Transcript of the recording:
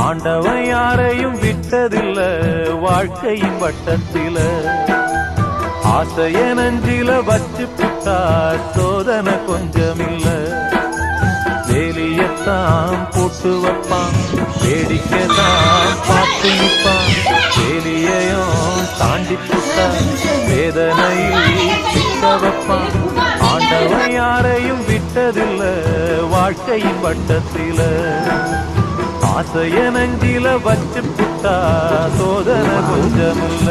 ஆண்டவன் யாரையும் விட்டதில்ல வாழ்க்கையின் வட்டத்தில. ஆசைய நஞ்சில வச்சு புட்டா சோதனை கொஞ்சமில்ல. வேலியத்தான் போட்டு வைப்பான், வேடிக்கைதான் பார்த்து நிற்பான். வேலியையும் தாண்டி புட்டா வேதனையில் சிக்க வைப்பான். ஆண்டவன் யாரையும் விட்டதில்ல வாழ்க்கையின் வட்டத்தில. ஆசைய நஞ்சில வச்சு புட்டா சோதனை கொஞ்சமில்ல.